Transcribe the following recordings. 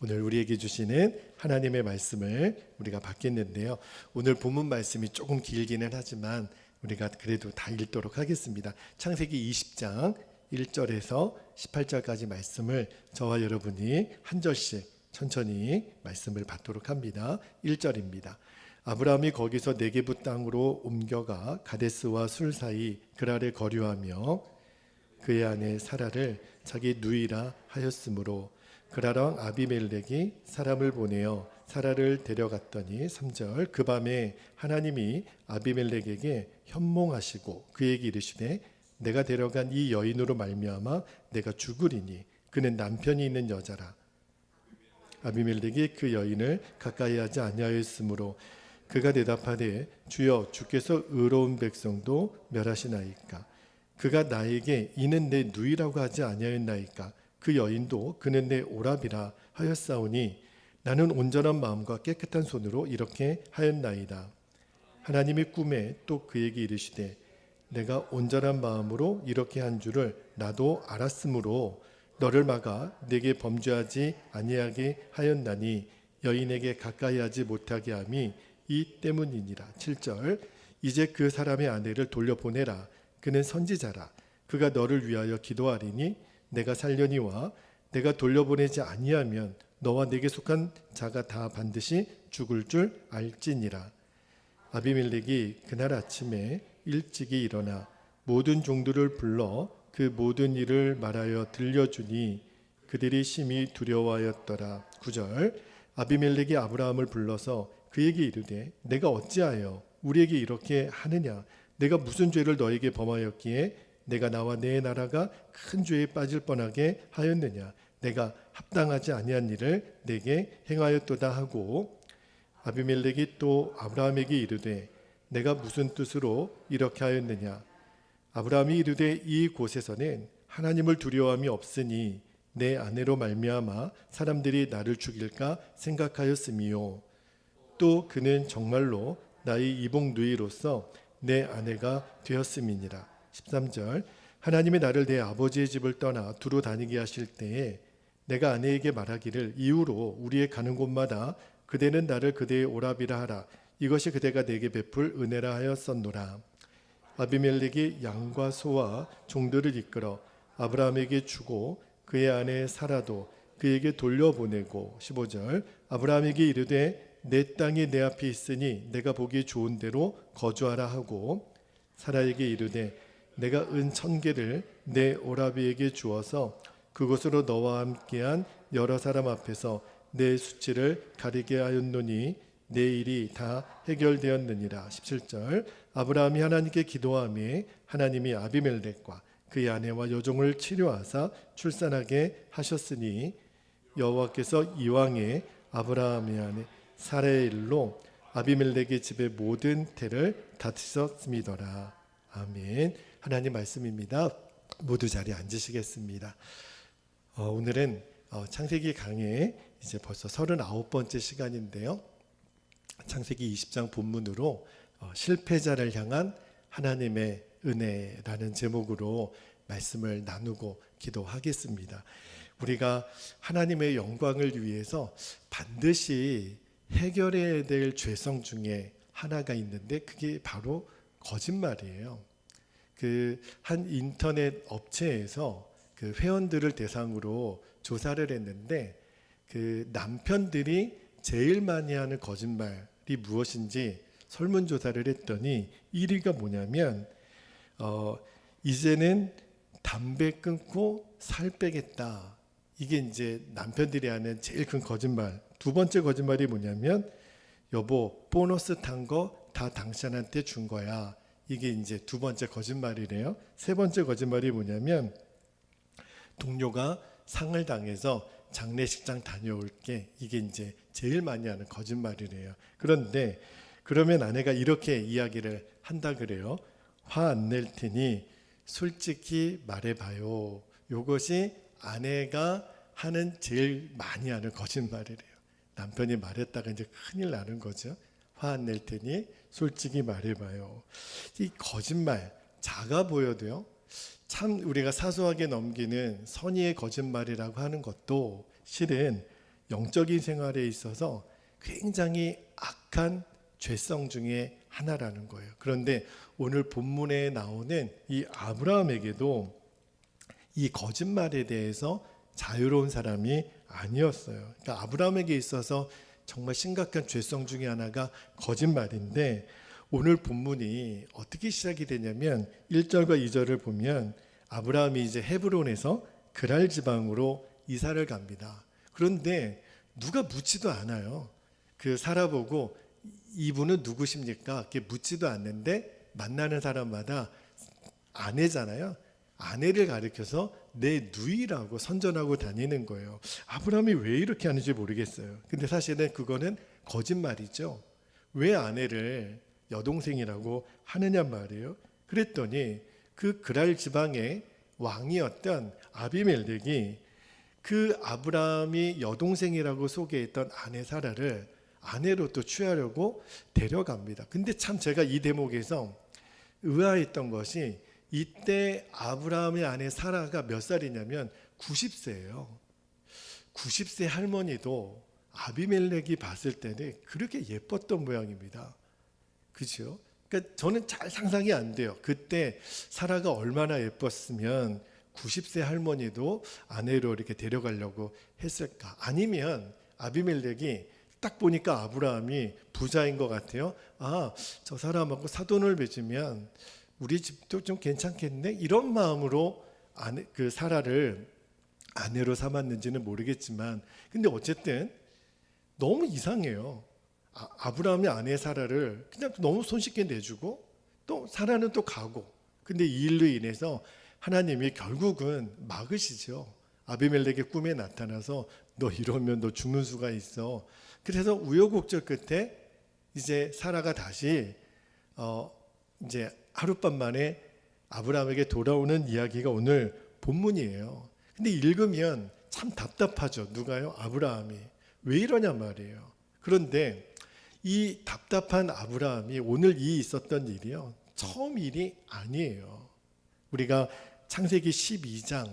오늘 우리에게 주시는 하나님의 말씀을 우리가 받겠는데요. 오늘 본문 말씀이 조금 길기는 하지만 우리가 그래도 다 읽도록 하겠습니다. 창세기 20장 1절에서 18절까지 말씀을 저와 여러분이 한 절씩 천천히 말씀을 받도록 합니다. 1절입니다. 아브라함이 거기서 네게부 땅으로 옮겨가 가데스와 술 사이 그랄에 거류하며 그의 아내 사라를 자기 누이라 하였으므로 그랄 왕 아비멜렉이 사람을 보내어 사라를 데려갔더니 3절 그 밤에 하나님이 아비멜렉에게 현몽하시고 그에게 이르시되 내가 데려간 이 여인으로 말미암아 내가 죽으리니 그는 남편이 있는 여자라. 아비멜렉이 그 여인을 가까이 하지 아니하였으므로 그가 대답하되 주여 주께서 의로운 백성도 멸하시나이까. 그가 나에게 이는 내 누이라고 하지 아니하였나이까. 그 여인도 그는 내 오라비라 하였사오니 나는 온전한 마음과 깨끗한 손으로 이렇게 하였나이다. 하나님이 꿈에 또 그에게 이르시되 내가 온전한 마음으로 이렇게 한 줄을 나도 알았으므로 너를 막아 내게 범죄하지 아니하게 하였나니 여인에게 가까이 하지 못하게 함이 이 때문이니라. 7절 이제 그 사람의 아내를 돌려보내라. 그는 선지자라. 그가 너를 위하여 기도하리니 내가 살려니와 내가 돌려보내지 아니하면 너와 내게 속한 자가 다 반드시 죽을 줄 알지니라. 아비멜렉이 그날 아침에 일찍이 일어나 모든 종들을 불러 그 모든 일을 말하여 들려주니 그들이 심히 두려워하였더라. 9절 아비멜렉이 아브라함을 불러서 그에게 이르되 내가 어찌하여 우리에게 이렇게 하느냐. 내가 무슨 죄를 너에게 범하였기에 내가 나와 내 나라가 큰 죄에 빠질 뻔하게 하였느냐. 내가 합당하지 아니한 일을 내게 행하였도다 하고 아비멜렉이 또 아브라함에게 이르되 내가 무슨 뜻으로 이렇게 하였느냐. 아브라함이 이르되 이 곳에서는 하나님을 두려워함이 없으니 내 아내로 말미암아 사람들이 나를 죽일까 생각하였음이요. 또 그는 정말로 나의 이복 누이로서 내 아내가 되었음이니라. 13절 하나님이 나를 내 아버지의 집을 떠나 두루 다니게 하실 때에 내가 아내에게 말하기를 이후로 우리의 가는 곳마다 그대는 나를 그대의 오라비라 하라. 이것이 그대가 내게 베풀 은혜라 하였었노라. 아비멜렉이 양과 소와 종들을 이끌어 아브라함에게 주고 그의 아내 사라도 그에게 돌려보내고 15절 아브라함에게 이르되 내 땅이 내 앞에 있으니 내가 보기 좋은 대로 거주하라 하고 사라에게 이르되 내가 은 1000개를 내 오라비에게 주어서 그곳으로 너와 함께한 여러 사람 앞에서 내 수치를 가리게 하였노니 내 일이 다 해결되었느니라. 17절 아브라함이 하나님께 기도하며 하나님이 아비멜렉과 그의 아내와 여종을 치료하사 출산하게 하셨으니 여호와께서 이왕에 아브라함의 아내 사라의 일로 아비멜렉의 집의 모든 태를 다스렸음이더라. 아멘. 하나님 말씀입니다. 모두 자리에 앉으시겠습니다. 오늘은 창세기 강의 이제 벌써 39번째 시간인데요. 창세기 20장 본문으로 실패자를 향한 하나님의 은혜라는 제목으로 말씀을 나누고 기도하겠습니다. 우리가 하나님의 영광을 위해서 반드시 해결해야 될 죄성 중에 하나가 있는데 그게 바로 거짓말이에요. 그 한 인터넷 업체에서 그 회원들을 대상으로 조사를 했는데 그 남편들이 제일 많이 하는 거짓말이 무엇인지 설문조사를 했더니 1위가 뭐냐면 이제는 담배 끊고 살 빼겠다. 이게 이제 남편들이 하는 제일 큰 거짓말. 두 번째 거짓말이 뭐냐면 여보 보너스 탄 거 다 당신한테 준 거야. 이게 이제 두 번째 거짓말이래요. 세 번째 거짓말이 뭐냐면 동료가 상을 당해서 장례식장 다녀올게. 이게 이제 제일 많이 하는 거짓말이래요. 그런데 그러면 아내가 이렇게 이야기를 한다 그래요. 화 안 낼 테니 솔직히 말해봐요. 이것이 아내가 하는 제일 많이 하는 거짓말이래요. 남편이 말했다가 이제 큰일 나는 거죠. 화 안 낼 테니 솔직히 말해봐요. 이 거짓말 작아 보여도요. 참 우리가 사소하게 넘기는 선의의 거짓말이라고 하는 것도 실은 영적인 생활에 있어서 굉장히 악한 죄성 중에 하나라는 거예요. 그런데 오늘 본문에 나오는 이 아브라함에게도 이 거짓말에 대해서 자유로운 사람이 아니었어요. 그러니까 아브라함에게 있어서 정말 심각한 죄성 중에 하나가 거짓말인데, 오늘 본문이 어떻게 시작이 되냐면 1절과 2절을 보면 아브라함이 이제 헤브론에서 그랄 지방으로 이사를 갑니다. 그런데 누가 묻지도 않아요. 그 살아보고 이분은 누구십니까? 이렇게 묻지도 않는데 만나는 사람마다 아내잖아요. 아내를 가리켜서 내 누이라고 선전하고 다니는 거예요. 아브라함이 왜 이렇게 하는지 모르겠어요. 근데 사실은 그거는 거짓말이죠. 왜 아내를 여동생이라고 하느냐 말이에요. 그랬더니 그 그랄 지방의 왕이었던 아비멜렉이 그 아브라함이 여동생이라고 소개했던 아내 사라를 아내로 또 취하려고 데려갑니다. 근데 참 제가 이 대목에서 의아했던 것이, 이때 아브라함의 아내 사라가 몇 살이냐면 90세예요. 90세 할머니도 아비멜렉이 봤을 때는 그렇게 예뻤던 모양입니다. 그죠? 그러니까 저는 잘 상상이 안 돼요. 그때 사라가 얼마나 예뻤으면 90세 할머니도 아내로 이렇게 데려가려고 했을까? 아니면 아비멜렉이 딱 보니까 아브라함이 부자인 것 같아요. 아, 저 사람하고 사돈을 맺으면 우리 집도 좀 괜찮겠네? 이런 마음으로 그 사라를 아내로 삼았는지는 모르겠지만, 근데 어쨌든 너무 이상해요. 아브라함이 아내 사라를 그냥 너무 손쉽게 내주고 또 사라는 또 가고. 근데 이 일로 인해서 하나님이 결국은 막으시죠. 아비멜렉의 꿈에 나타나서 너 이러면 너 죽는 수가 있어. 그래서 우여곡절 끝에 이제 사라가 다시 이제 하룻밤 만에 아브라함에게 돌아오는 이야기가 오늘 본문이에요. 근데 읽으면 참 답답하죠. 누가요? 아브라함이. 왜 이러냐 말이에요. 그런데 이 답답한 아브라함이 오늘 이 있었던 일이요, 처음 일이 아니에요. 우리가 창세기 12장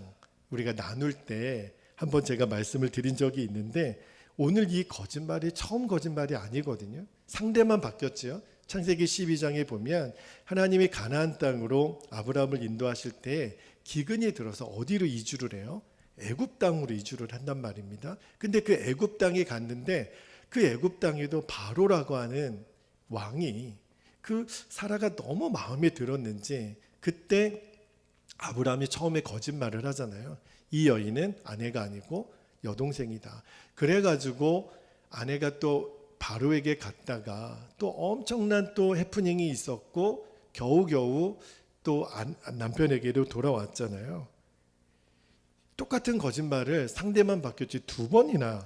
우리가 나눌 때 한번 제가 말씀을 드린 적이 있는데, 오늘 이 거짓말이 처음 거짓말이 아니거든요. 상대만 바뀌었죠. 창세기 12장에 보면 하나님이 가나안 땅으로 아브라함을 인도하실 때 기근이 들어서 어디로 이주를 해요? 애굽 땅으로 이주를 한단 말입니다. 근데 그 애굽 땅에 갔는데 그 애굽 땅에도 바로라고 하는 왕이, 그 사라가 너무 마음에 들었는지 그때 아브라함이 처음에 거짓말을 하잖아요. 이 여인은 아내가 아니고 여동생이다. 그래가지고 아내가 또 바로에게 갔다가 또 엄청난 또 해프닝이 있었고 겨우겨우 또 남편에게로 돌아왔잖아요. 똑같은 거짓말을 상대만 바뀌었지 두 번이나,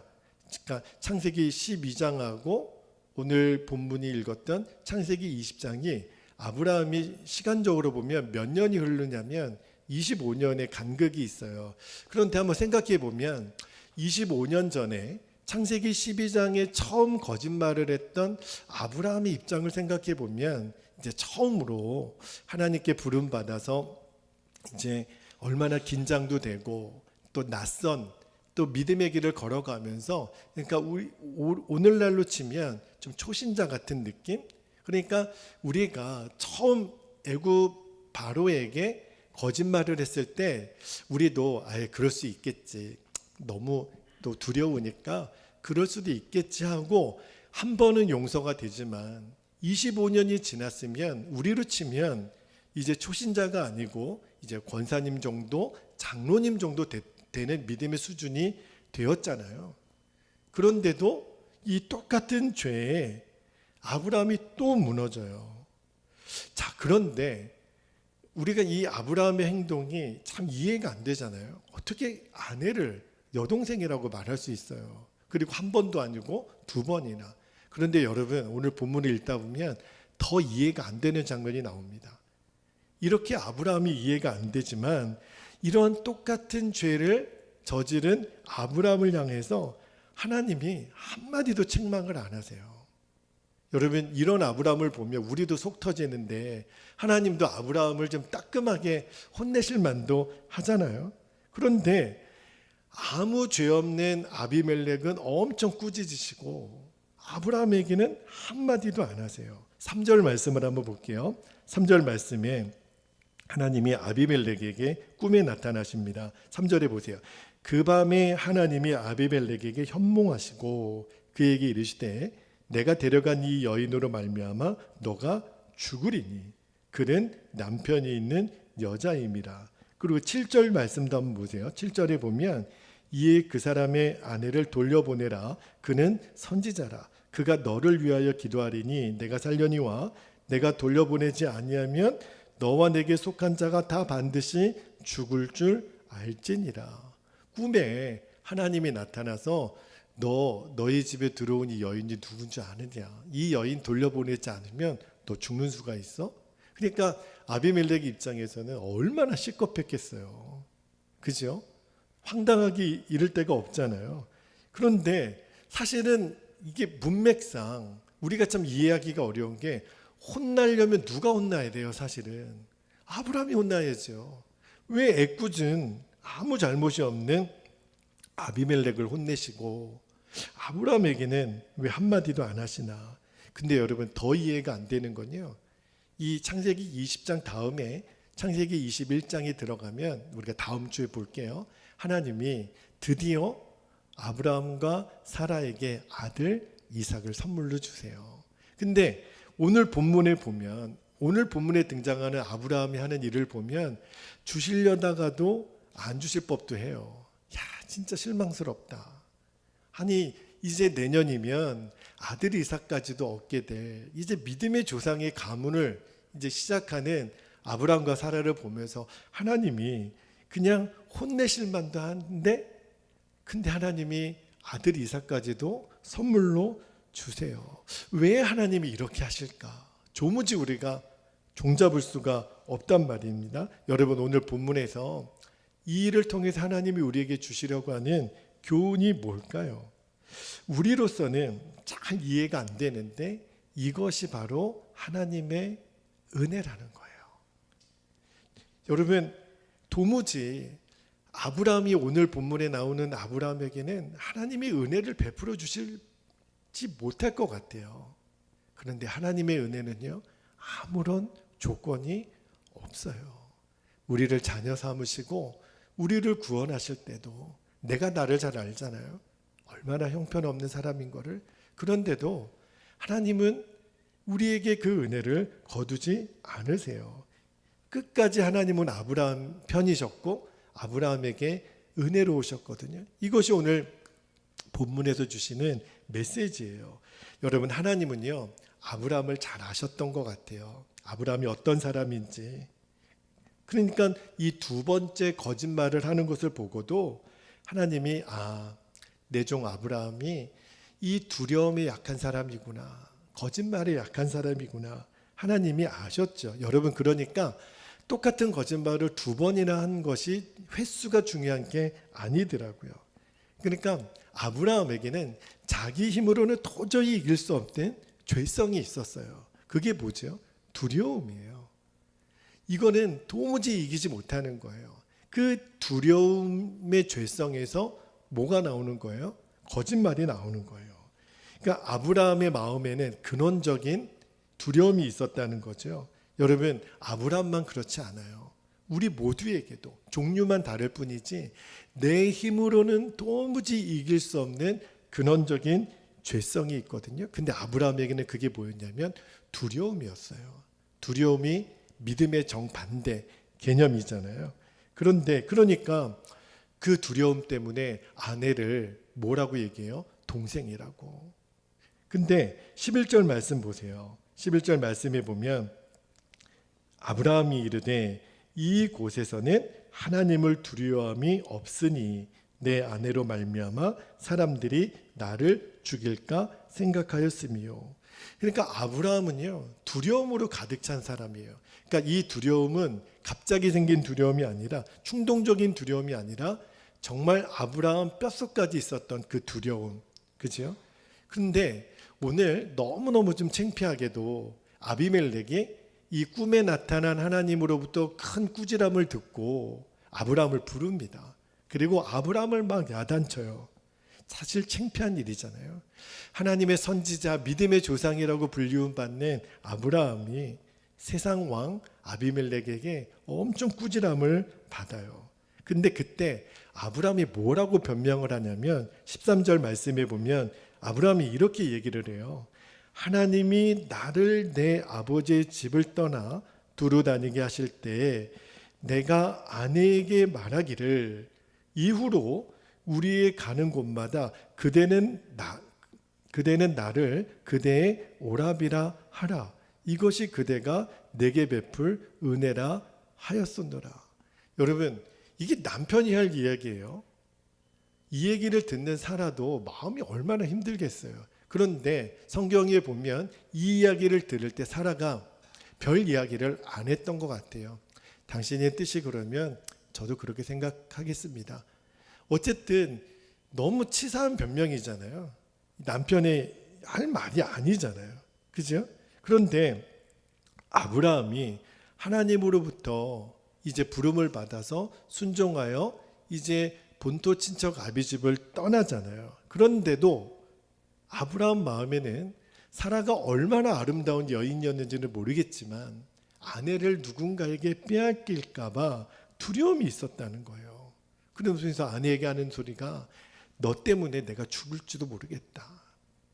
그러니까 창세기 12장하고 오늘 본문이 읽었던 창세기 20장이 아브라함이 시간적으로 보면 몇 년이 흐르냐면 25년의 간극이 있어요. 그런데 한번 생각해 보면 25년 전에 창세기 12장에 처음 거짓말을 했던 아브라함의 입장을 생각해 보면 이제 처음으로 하나님께 부름받아서 이제 얼마나 긴장도 되고 또 낯선 또 믿음의 길을 걸어가면서, 그러니까 오늘날로 치면 좀 초신자 같은 느낌? 그러니까 우리가 처음 애굽 바로에게 거짓말을 했을 때 우리도 아예 그럴 수 있겠지, 너무 또 두려우니까 그럴 수도 있겠지 하고 한 번은 용서가 되지만 25년이 지났으면 우리로 치면 이제 초신자가 아니고 이제 권사님 정도, 장로님 정도 되는 믿음의 수준이 되었잖아요. 그런데도 이 똑같은 죄에 아브라함이 또 무너져요. 자, 그런데 우리가 이 아브라함의 행동이 참 이해가 안 되잖아요. 어떻게 아내를 여동생이라고 말할 수 있어요? 그리고 한 번도 아니고 두 번이나. 그런데 여러분, 오늘 본문을 읽다 보면 더 이해가 안 되는 장면이 나옵니다. 이렇게 아브라함이 이해가 안 되지만 이런 똑같은 죄를 저지른 아브라함을 향해서 하나님이 한마디도 책망을 안 하세요. 여러분, 이런 아브라함을 보면 우리도 속 터지는데 하나님도 아브라함을 좀 따끔하게 혼내실 만도 하잖아요. 그런데 아무 죄 없는 아비멜렉은 엄청 꾸짖으시고 아브라함에게는 한마디도 안 하세요. 3절 말씀을 한번 볼게요. 3절 말씀에 하나님이 아비멜렉에게 꿈에 나타나십니다. 3절에 보세요. 그 밤에 하나님이 아비멜렉에게 현몽하시고 그에게 이르시되 내가 데려간 이 여인으로 말미암아 너가 죽으리니 그는 남편이 있는 여자임이라. 그리고 7절 말씀도 한번 보세요. 7절에 보면 이에 그 사람의 아내를 돌려보내라. 그는 선지자라. 그가 너를 위하여 기도하리니 내가 살려니와 내가 돌려보내지 아니하면 너와 내게 속한 자가 다 반드시 죽을 줄 알지니라. 꿈에 하나님이 나타나서 너희 집에 들어온 이 여인이 누군지 아느냐? 이 여인 돌려보내지 않으면 너 죽는 수가 있어? 그러니까 아비멜렉 입장에서는 얼마나 시겁했겠어요. 그죠? 황당하기 이를 데가 없잖아요. 그런데 사실은 이게 문맥상 우리가 참 이해하기가 어려운 게 혼나려면 누가 혼나야 돼요? 사실은 아브라함이 혼나야죠. 왜 애꿎은 아무 잘못이 없는 아비멜렉을 혼내시고 아브라함에게는 왜 한마디도 안 하시나? 근데 여러분 더 이해가 안 되는 건요, 이 창세기 20장 다음에 창세기 21장에 들어가면 우리가 다음 주에 볼게요. 하나님이 드디어 아브라함과 사라에게 아들 이삭을 선물로 주세요. 근데 오늘 본문에 보면, 오늘 본문에 등장하는 아브라함이 하는 일을 보면 주시려다가도 안 주실 법도 해요. 야, 진짜 실망스럽다. 아니 이제 내년이면 아들 이삭까지도 얻게 될, 이제 믿음의 조상의 가문을 이제 시작하는 아브라함과 사라를 보면서 하나님이 그냥 혼내실 만도 한데, 근데 하나님이 아들 이삭까지도 선물로 주세요. 왜 하나님이 이렇게 하실까? 도무지 우리가 종잡을 수가 없단 말입니다. 여러분 오늘 본문에서 이 일을 통해서 하나님이 우리에게 주시려고 하는 교훈이 뭘까요? 우리로서는 잘 이해가 안 되는데 이것이 바로 하나님의 은혜라는 거예요. 여러분 도무지 아브라함이 오늘 본문에 나오는 아브라함에게는 하나님이 은혜를 베풀어 주실지 못할 것 같아요. 그런데 하나님의 은혜는요, 아무런 조건이 없어요. 우리를 자녀 삼으시고 우리를 구원하실 때도 내가 나를 잘 알잖아요. 얼마나 형편없는 사람인 거를. 그런데도 하나님은 우리에게 그 은혜를 거두지 않으세요. 끝까지 하나님은 아브라함 편이셨고 아브라함에게 은혜로우셨거든요. 이것이 오늘 본문에서 주시는 메시지예요. 여러분 하나님은요, 아브라함을 잘 아셨던 것 같아요. 아브라함이 어떤 사람인지. 그러니까 이 두 번째 거짓말을 하는 것을 보고도 하나님이 내 종 아브라함이 이 두려움에 약한 사람이구나, 거짓말에 약한 사람이구나, 하나님이 아셨죠. 여러분 그러니까 똑같은 거짓말을 두 번이나 한 것이 횟수가 중요한 게 아니더라고요. 그러니까 아브라함에게는 자기 힘으로는 도저히 이길 수 없는 죄성이 있었어요. 그게 뭐죠? 두려움이에요. 이거는 도무지 이기지 못하는 거예요. 그 두려움의 죄성에서 뭐가 나오는 거예요? 거짓말이 나오는 거예요. 그러니까 아브라함의 마음에는 근원적인 두려움이 있었다는 거죠. 여러분 아브라함만 그렇지 않아요. 우리 모두에게도 종류만 다를 뿐이지 내 힘으로는 도무지 이길 수 없는 근원적인 죄성이 있거든요. 근데 아브라함에게는 그게 뭐였냐면 두려움이었어요. 두려움이 믿음의 정반대 개념이잖아요. 그러니까 그 두려움 때문에 아내를 뭐라고 얘기해요? 동생이라고. 근데 11절 말씀 보세요. 11절 말씀에 보면 아브라함이 이르되 이곳에서는 하나님을 두려워함이 없으니 내 아내로 말미암아 사람들이 나를 죽일까 생각하였으며. 그러니까 아브라함은요, 두려움으로 가득 찬 사람이에요. 그러니까 이 두려움은 갑자기 생긴 두려움이 아니라, 충동적인 두려움이 아니라 정말 아브라함 뼛속까지 있었던 그 두려움, 그죠? 그런데 오늘 너무너무 좀 창피하게도 아비멜렉이 이 꿈에 나타난 하나님으로부터 큰 꾸지람을 듣고 아브라함을 부릅니다. 그리고 아브라함을 막 야단쳐요. 사실 창피한 일이잖아요. 하나님의 선지자, 믿음의 조상이라고 불리움 받는 아브라함이 세상 왕 아비멜렉에게 엄청 꾸지람을 받아요. 근데 그때 아브라함이 뭐라고 변명을 하냐면 13절 말씀에 보면 아브라함이 이렇게 얘기를 해요. 하나님이 나를 내 아버지의 집을 떠나 두루 다니게 하실 때에 내가 아내에게 말하기를 이후로 우리의 가는 곳마다 그대는 나를 그대의 오라비라 하라. 이것이 그대가 내게 베풀 은혜라 하였었노라. 여러분, 이게 남편이 할 이야기예요. 이 얘기를 듣는 사라도 마음이 얼마나 힘들겠어요. 그런데 성경에 보면 이 이야기를 들을 때 사라가 별 이야기를 안 했던 것 같아요. 당신의 뜻이 그러면 저도 그렇게 생각하겠습니다. 어쨌든 너무 치사한 변명이잖아요. 남편의 할 말이 아니잖아요. 그죠? 그런데 아브라함이 하나님으로부터 이제 부름을 받아서 순종하여 이제 본토 친척 아비집을 떠나잖아요. 그런데도 아브라함 마음에는 사라가 얼마나 아름다운 여인이었는지는 모르겠지만 아내를 누군가에게 빼앗길까 봐 두려움이 있었다는 거예요. 그러면서 아내에게 하는 소리가 너 때문에 내가 죽을지도 모르겠다.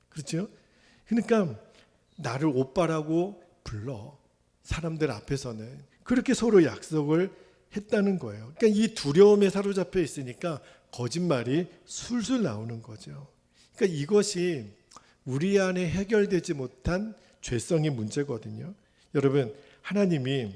그렇죠? 그러니까 나를 오빠라고 불러. 사람들 앞에서는 그렇게 서로 약속을 했다는 거예요. 그러니까 이 두려움에 사로잡혀 있으니까 거짓말이 술술 나오는 거죠. 그러니까 이것이 우리 안에 해결되지 못한 죄성의 문제거든요. 여러분, 하나님이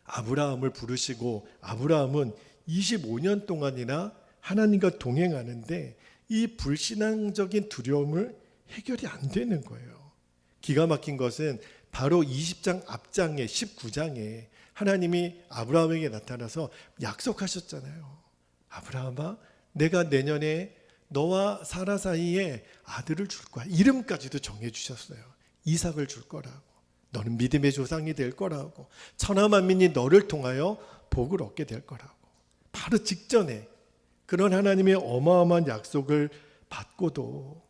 아브라함을 부르시고 아브라함은 25년 동안이나 하나님과 동행하는데 이 불신앙적인 두려움을 해결이 안 되는 거예요. 기가 막힌 것은 바로 20장 앞장에 19장에 하나님이 아브라함에게 나타나서 약속하셨잖아요. 아브라함아, 내가 내년에 너와 사라 사이에 아들을 줄 거야. 이름까지도 정해주셨어요. 이삭을 줄 거라고. 너는 믿음의 조상이 될 거라고. 천하만민이 너를 통하여 복을 얻게 될 거라고. 바로 직전에 그런 하나님의 어마어마한 약속을 받고도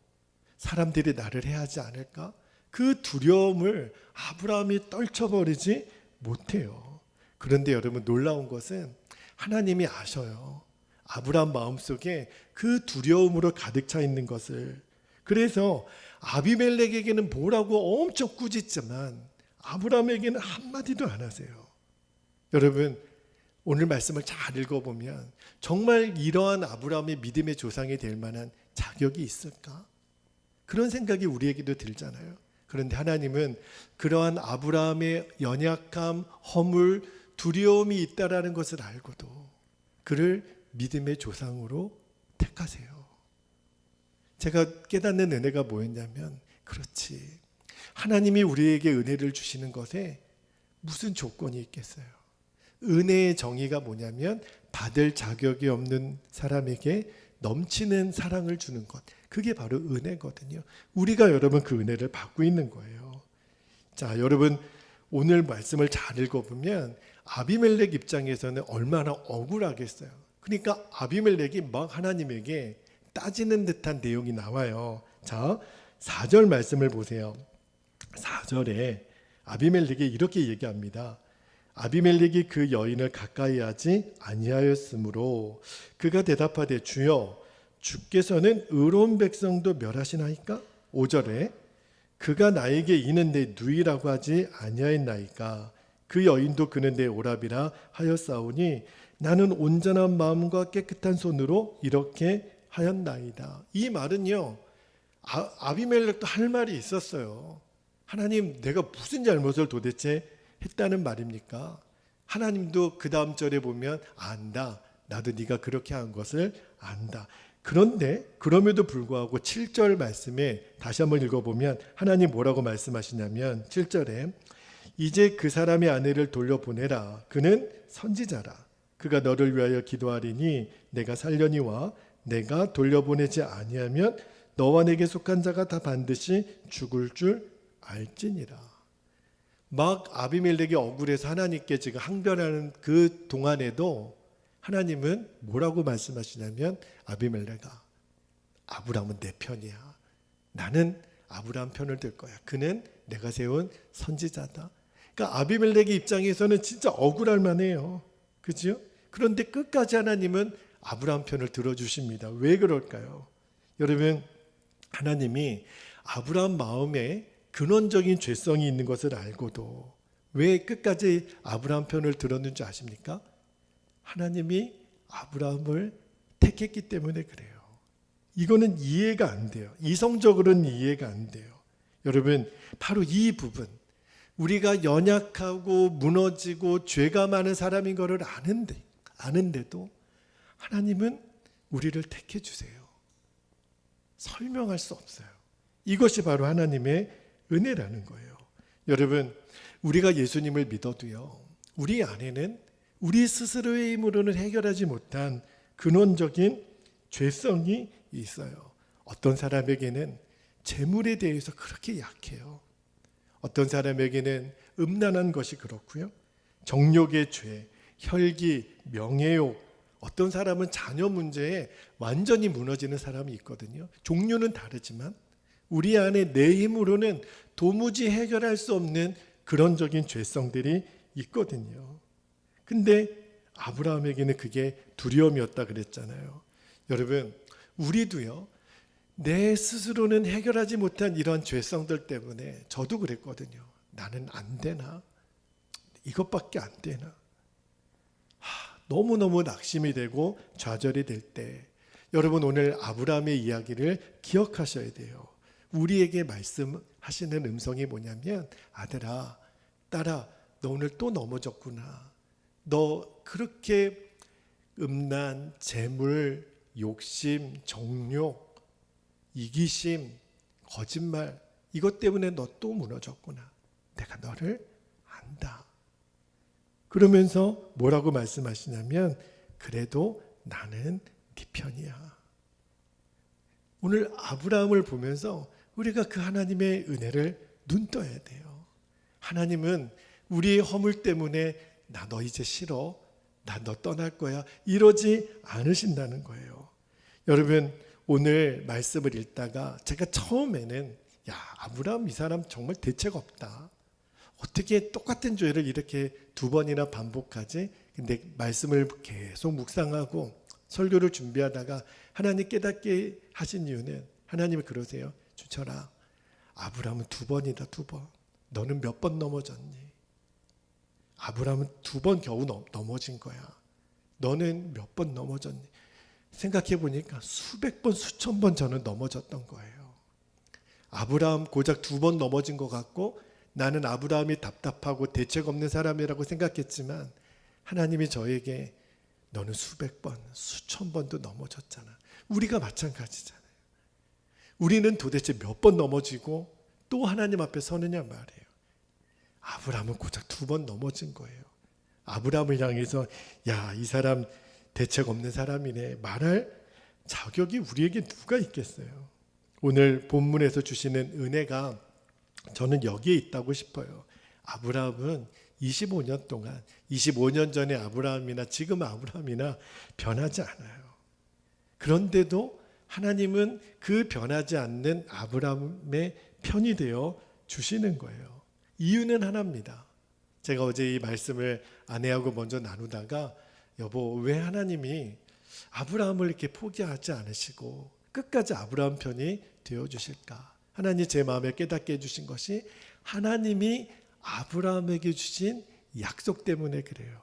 사람들이 나를 해하지 않을까? 그 두려움을 아브라함이 떨쳐버리지 못해요. 그런데 여러분, 놀라운 것은 하나님이 아셔요. 아브라함 마음속에 그 두려움으로 가득 차 있는 것을. 그래서 아비멜렉에게는 뭐라고 엄청 꾸짖지만 아브라함에게는 한마디도 안 하세요. 여러분, 오늘 말씀을 잘 읽어보면 정말 이러한 아브라함의 믿음의 조상이 될 만한 자격이 있을까? 그런 생각이 우리에게도 들잖아요. 그런데 하나님은 그러한 아브라함의 연약함, 허물, 두려움이 있다라는 것을 알고도 그를 믿음의 조상으로 택하세요. 제가 깨닫는 은혜가 뭐였냐면, 그렇지, 하나님이 우리에게 은혜를 주시는 것에 무슨 조건이 있겠어요? 은혜의 정의가 뭐냐면 받을 자격이 없는 사람에게 넘치는 사랑을 주는 것, 그게 바로 은혜거든요. 우리가 여러분 그 은혜를 받고 있는 거예요. 자, 여러분, 오늘 말씀을 잘 읽어보면 아비멜렉 입장에서는 얼마나 억울하겠어요. 그러니까 아비멜렉이 막 하나님에게 따지는 듯한 내용이 나와요. 자, 4절 말씀을 보세요. 4절에 아비멜렉이 이렇게 얘기합니다. 아비멜렉이 그 여인을 가까이 하지 아니하였으므로 그가 대답하되 주여 주께서는 의로운 백성도 멸하시나이까? 5절에 그가 나에게 이는 내 누이라고 하지 아니하였나이까? 그 여인도 그는 내 오라비라 하였사오니 나는 온전한 마음과 깨끗한 손으로 이렇게 하였나이다. 이 말은요, 아비멜렉도 할 말이 있었어요. 하나님, 내가 무슨 잘못을 도대체 했다는 말입니까? 하나님도 그 다음 절에 보면 안다. 나도 네가 그렇게 한 것을 안다. 그런데 그럼에도 불구하고 7절 말씀에 다시 한번 읽어보면 하나님 뭐라고 말씀하시냐면 7절에 이제 그 사람의 아내를 돌려보내라. 그는 선지자라. 그가 너를 위하여 기도하리니 내가 살려니와 내가 돌려보내지 아니하면 너와 내게 속한 자가 다 반드시 죽을 줄 알지니라. 막 아비멜렉이 억울해서 하나님께 지금 항변하는 그 동안에도 하나님은 뭐라고 말씀하시냐면 아비멜렉아, 아브라함은 내 편이야. 나는 아브라함 편을 들 거야. 그는 내가 세운 선지자다. 그러니까 아비멜렉의 입장에서는 진짜 억울할 만해요. 그죠? 그런데 끝까지 하나님은 아브라함 편을 들어주십니다. 왜 그럴까요? 여러분, 하나님이 아브라함 마음에 근원적인 죄성이 있는 것을 알고도 왜 끝까지 아브라함 편을 들었는지 아십니까? 하나님이 아브라함을 택했기 때문에 그래요. 이거는 이해가 안 돼요. 이성적으로는 이해가 안 돼요. 여러분, 바로 이 부분, 우리가 연약하고 무너지고 죄가 많은 사람인 것을 아는데도 하나님은 우리를 택해 주세요. 설명할 수 없어요. 이것이 바로 하나님의 은혜라는 거예요. 여러분, 우리가 예수님을 믿어도요, 우리 안에는 우리 스스로의 힘으로는 해결하지 못한 근원적인 죄성이 있어요. 어떤 사람에게는 재물에 대해서 그렇게 약해요. 어떤 사람에게는 음란한 것이 그렇고요. 정욕의 죄, 혈기, 명예욕, 어떤 사람은 자녀 문제에 완전히 무너지는 사람이 있거든요. 종류는 다르지만 우리 안에 내 힘으로는 도무지 해결할 수 없는 그런적인 죄성들이 있거든요. 근데 아브라함에게는 그게 두려움이었다 그랬잖아요. 여러분, 우리도요, 내 스스로는 해결하지 못한 이런 죄성들 때문에 저도 그랬거든요. 나는 안 되나? 이것밖에 안 되나? 너무너무 낙심이 되고 좌절이 될 때, 여러분, 오늘 아브라함의 이야기를 기억하셔야 돼요. 우리에게 말씀하시는 음성이 뭐냐면, 아들아, 딸아, 너 오늘 또 넘어졌구나. 너 그렇게 음란, 재물, 욕심, 정욕, 이기심, 거짓말, 이것 때문에 너 또 무너졌구나. 내가 너를 안다. 그러면서 뭐라고 말씀하시냐면, 그래도 나는 네 편이야. 오늘 아브라함을 보면서 우리가 그 하나님의 은혜를 눈떠야 돼요. 하나님은 우리의 허물 때문에 나 너 이제 싫어, 나 너 떠날 거야, 이러지 않으신다는 거예요. 여러분, 오늘 말씀을 읽다가 제가 처음에는 아브라함 이 사람 정말 대책 없다. 어떻게 똑같은 죄를 이렇게 두 번이나 반복하지? 근데 말씀을 계속 묵상하고 설교를 준비하다가 하나님 깨닫게 하신 이유는, 하나님이 그러세요. 주철아, 아브라함은 두 번이다, 두 번. 너는 몇 번 넘어졌니? 아브라함은 두 번 겨우 넘어진 거야. 너는 몇 번 넘어졌니? 생각해 보니까 수백 번, 수천 번 저는 넘어졌던 거예요. 아브라함 고작 두 번 넘어진 것 같고 나는 아브라함이 답답하고 대책 없는 사람이라고 생각했지만, 하나님이 저에게 너는 수백 번, 수천 번도 넘어졌잖아. 우리가 마찬가지잖아요. 우리는 도대체 몇 번 넘어지고 또 하나님 앞에 서느냐 말이에요. 아브라함은 고작 두 번 넘어진 거예요. 아브라함을 향해서 이 사람 대책 없는 사람이네 말할 자격이 우리에게 누가 있겠어요. 오늘 본문에서 주시는 은혜가 저는 여기에 있다고 싶어요. 아브라함은 25년 동안, 25년 전에 아브라함이나 지금 아브라함이나 변하지 않아요. 그런데도 하나님은 그 변하지 않는 아브라함의 편이 되어 주시는 거예요. 이유는 하나입니다. 제가 어제 이 말씀을 아내하고 먼저 나누다가, 여보, 왜 하나님이 아브라함을 이렇게 포기하지 않으시고 끝까지 아브라함 편이 되어주실까? 하나님 제 마음에 깨닫게 해주신 것이 하나님이 아브라함에게 주신 약속 때문에 그래요.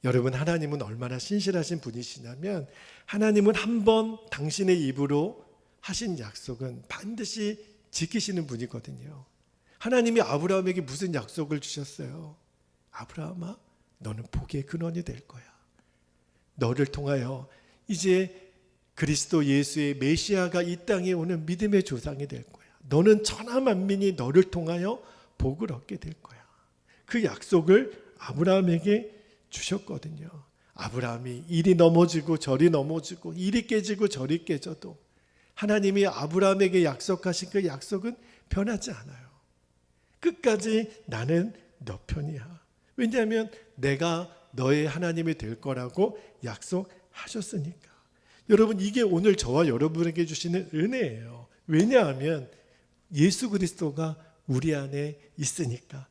여러분, 하나님은 얼마나 신실하신 분이시냐면, 하나님은 한 번 당신의 입으로 하신 약속은 반드시 지키시는 분이거든요. 하나님이 아브라함에게 무슨 약속을 주셨어요? 아브라함아, 너는 복의 근원이 될 거야. 너를 통하여 이제 그리스도 예수의 메시아가 이 땅에 오는 믿음의 조상이 될 거야. 너는 천하 만민이 너를 통하여 복을 얻게 될 거야. 그 약속을 아브라함에게 주셨거든요. 아브라함이 이리 넘어지고 저리 넘어지고 이리 깨지고 저리 깨져도 하나님이 아브라함에게 약속하신 그 약속은 변하지 않아요. 끝까지 나는 너 편이야. 왜냐하면 내가 너의 하나님이 될 거라고 약속하셨으니까. 여러분, 이게 오늘 저와 여러분에게 주시는 은혜예요. 왜냐하면 예수 그리스도가 우리 안에 있으니까.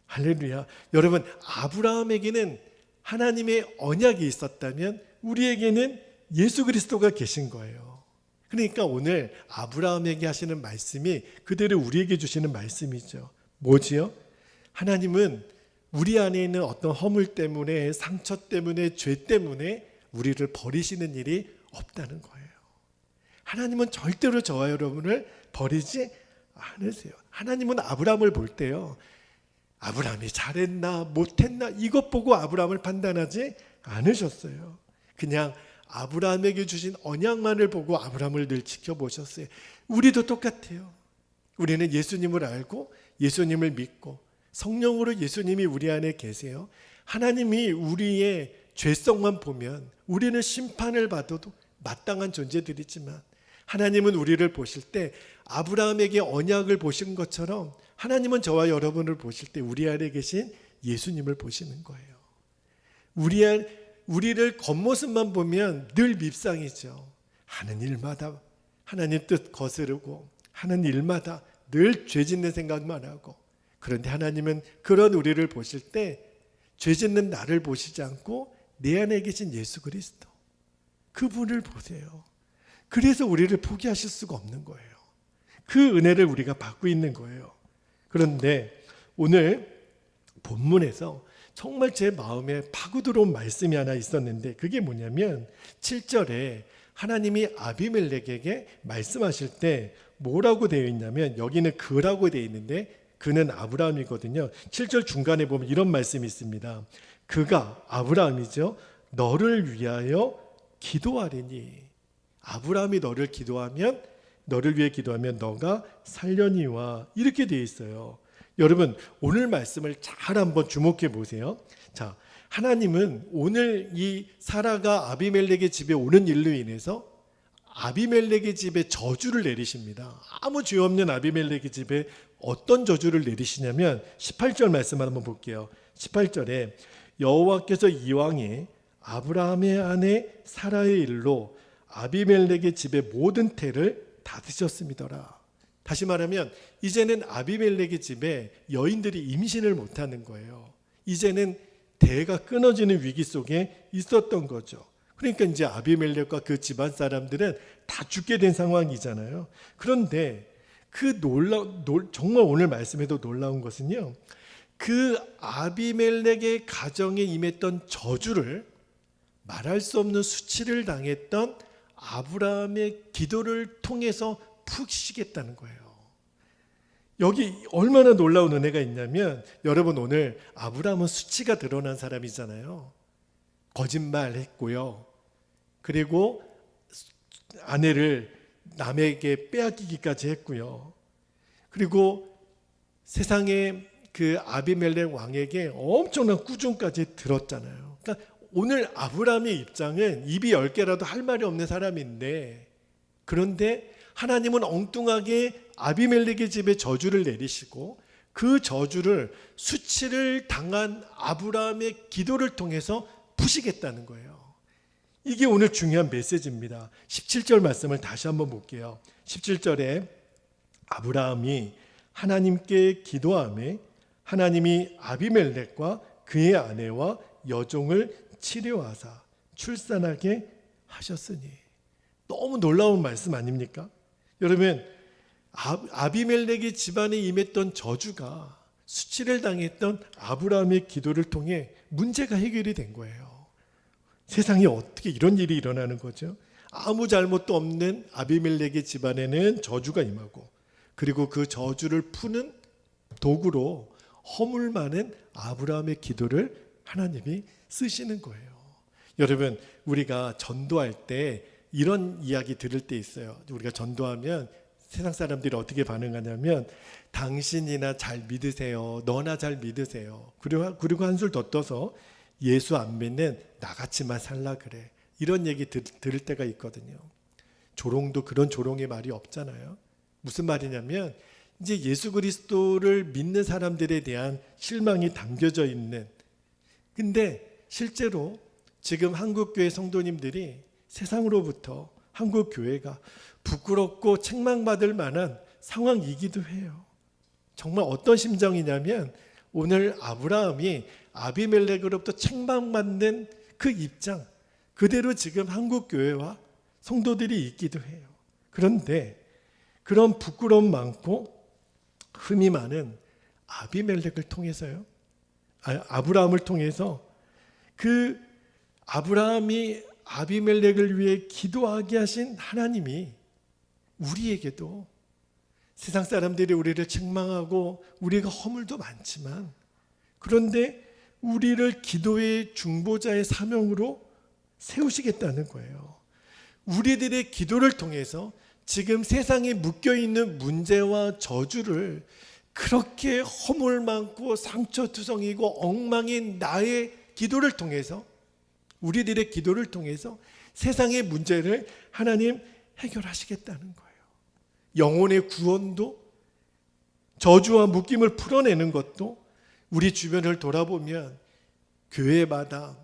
할렐루야. 여러분, 아브라함에게는 하나님의 언약이 있었다면 우리에게는 예수 그리스도가 계신 거예요. 그러니까 오늘 아브라함에게 하시는 말씀이 그대로 우리에게 주시는 말씀이죠. 뭐지요? 하나님은 우리 안에 있는 어떤 허물 때문에, 상처 때문에, 죄 때문에 우리를 버리시는 일이 없다는 거예요. 하나님은 절대로 저와 여러분을 버리지 않으세요. 하나님은 아브라함을 볼 때요, 아브라함이 잘했나 못했나 이것 보고 아브라함을 판단하지 않으셨어요. 그냥 아브라함에게 주신 언약만을 보고 아브라함을 늘 지켜보셨어요. 우리도 똑같아요. 우리는 예수님을 알고 예수님을 믿고 성령으로 예수님이 우리 안에 계세요. 하나님이 우리의 죄성만 보면 우리는 심판을 받아도 마땅한 존재들이지만 하나님은 우리를 보실 때 아브라함에게 언약을 보신 것처럼 하나님은 저와 여러분을 보실 때 우리 안에 계신 예수님을 보시는 거예요. 우리를 겉모습만 보면 늘 밉상이죠. 하는 일마다 하나님 뜻 거스르고 하는 일마다 늘 죄 짓는 생각만 하고, 그런데 하나님은 그런 우리를 보실 때 죄 짓는 나를 보시지 않고 내 안에 계신 예수 그리스도, 그분을 보세요. 그래서 우리를 포기하실 수가 없는 거예요. 그 은혜를 우리가 받고 있는 거예요. 그런데 오늘 본문에서 정말 제 마음에 파고들어온 말씀이 하나 있었는데, 그게 뭐냐면 7절에 하나님이 아비멜렉에게 말씀하실 때 뭐라고 되어 있냐면, 여기는 그라고 되어 있는데 그는 아브라함이거든요. 7절 중간에 보면 이런 말씀이 있습니다. 그가, 아브라함이죠, 너를 위하여 기도하리니. 아브라함이 너를 위해 기도하면 너가 살려니와, 이렇게 되어 있어요. 여러분, 오늘 말씀을 잘 한번 주목해 보세요. 자, 하나님은 오늘 이 사라가 아비멜렉의 집에 오는 일로 인해서 아비멜렉의 집에 저주를 내리십니다. 아무 죄 없는 아비멜렉의 집에 어떤 저주를 내리시냐면 18절 말씀 한번 볼게요. 18절에 여호와께서 이왕에 아브라함의 아내 사라의 일로 아비멜렉의 집의 모든 태를 닫으셨음이더라. 다시 말하면 이제는 아비멜렉의 집에 여인들이 임신을 못하는 거예요. 이제는 대가 끊어지는 위기 속에 있었던 거죠. 그러니까 이제 아비멜렉과 그 집안 사람들은 다 죽게 된 상황이잖아요. 그런데 정말 오늘 말씀에도 놀라운 것은요, 그 아비멜렉의 가정에 임했던 저주를, 말할 수 없는 수치를 당했던 아브라함의 기도를 통해서 푹 쉬겠다는 거예요. 여기 얼마나 놀라운 은혜가 있냐면, 여러분, 오늘 아브라함은 수치가 드러난 사람이잖아요. 거짓말했고요. 그리고 아내를 남에게 빼앗기기까지 했고요. 그리고 세상에 그 아비멜렉 왕에게 엄청난 꾸중까지 들었잖아요. 그러니까 오늘 아브라함의 입장은 입이 10개라도 할 말이 없는 사람인데, 그런데 하나님은 엉뚱하게 아비멜렉의 집에 저주를 내리시고 그 저주를, 수치를 당한 아브라함의 기도를 통해서 푸시겠다는 거예요. 이게 오늘 중요한 메시지입니다. 17절 말씀을 다시 한번 볼게요. 17절에 아브라함이 하나님께 기도하며 하나님이 아비멜렉과 그의 아내와 여종을 치료하사 출산하게 하셨으니. 너무 놀라운 말씀 아닙니까? 여러분, 아비멜렉의 집안에 임했던 저주가 수치를 당했던 아브라함의 기도를 통해 문제가 해결이 된 거예요. 세상에 어떻게 이런 일이 일어나는 거죠? 아무 잘못도 없는 아비멜렉의 집안에는 저주가 임하고, 그리고 그 저주를 푸는 도구로 허물 많은 아브라함의 기도를 하나님이 쓰시는 거예요. 여러분, 우리가 전도할 때 이런 이야기 들을 때 있어요. 우리가 전도하면 세상 사람들이 어떻게 반응하냐면, 당신이나 잘 믿으세요, 너나 잘 믿으세요, 그리고 한술 더 떠서 예수 안 믿는 나같이만 살라 그래, 이런 얘기 들을 때가 있거든요. 조롱도 그런 조롱의 말이 없잖아요. 무슨 말이냐면, 이제 예수 그리스도를 믿는 사람들에 대한 실망이 담겨져 있는, 근데 실제로 지금 한국교회 성도님들이 세상으로부터 한국교회가 부끄럽고 책망받을 만한 상황이기도 해요. 정말 어떤 심정이냐면 오늘 아브라함이 아비멜렉으로부터 책망받는 그 입장 그대로 지금 한국교회와 성도들이 있기도 해요. 그런데 그런 부끄러움 많고 흠이 많은 아비멜렉을 통해서요. 아브라함을 통해서 그 아브라함이 아비멜렉을 위해 기도하게 하신 하나님이 우리에게도 세상 사람들이 우리를 책망하고 우리가 허물도 많지만 그런데 우리를 기도의 중보자의 사명으로 세우시겠다는 거예요. 우리들의 기도를 통해서 지금 세상에 묶여있는 문제와 저주를 그렇게 허물 많고 상처투성이고 엉망인 나의 기도를 통해서 우리들의 기도를 통해서 세상의 문제를 하나님 해결하시겠다는 거예요. 영혼의 구원도 저주와 묶임을 풀어내는 것도 우리 주변을 돌아보면 교회마다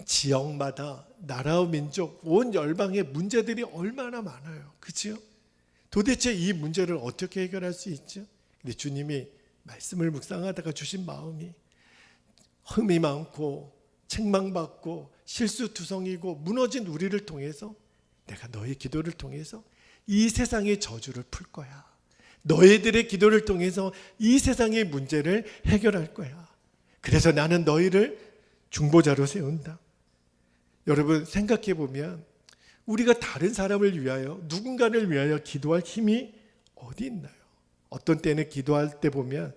지역마다 나라와 민족 온 열방의 문제들이 얼마나 많아요. 그렇죠? 도대체 이 문제를 어떻게 해결할 수 있죠? 근데 주님이 말씀을 묵상하다가 주신 마음이 흠이 많고 책망받고 실수투성이고 무너진 우리를 통해서 내가 너의 기도를 통해서 이 세상의 저주를 풀 거야. 너희들의 기도를 통해서 이 세상의 문제를 해결할 거야. 그래서 나는 너희를 중보자로 세운다. 여러분 생각해 보면 우리가 다른 사람을 위하여 누군가를 위하여 기도할 힘이 어디 있나요? 어떤 때는 기도할 때 보면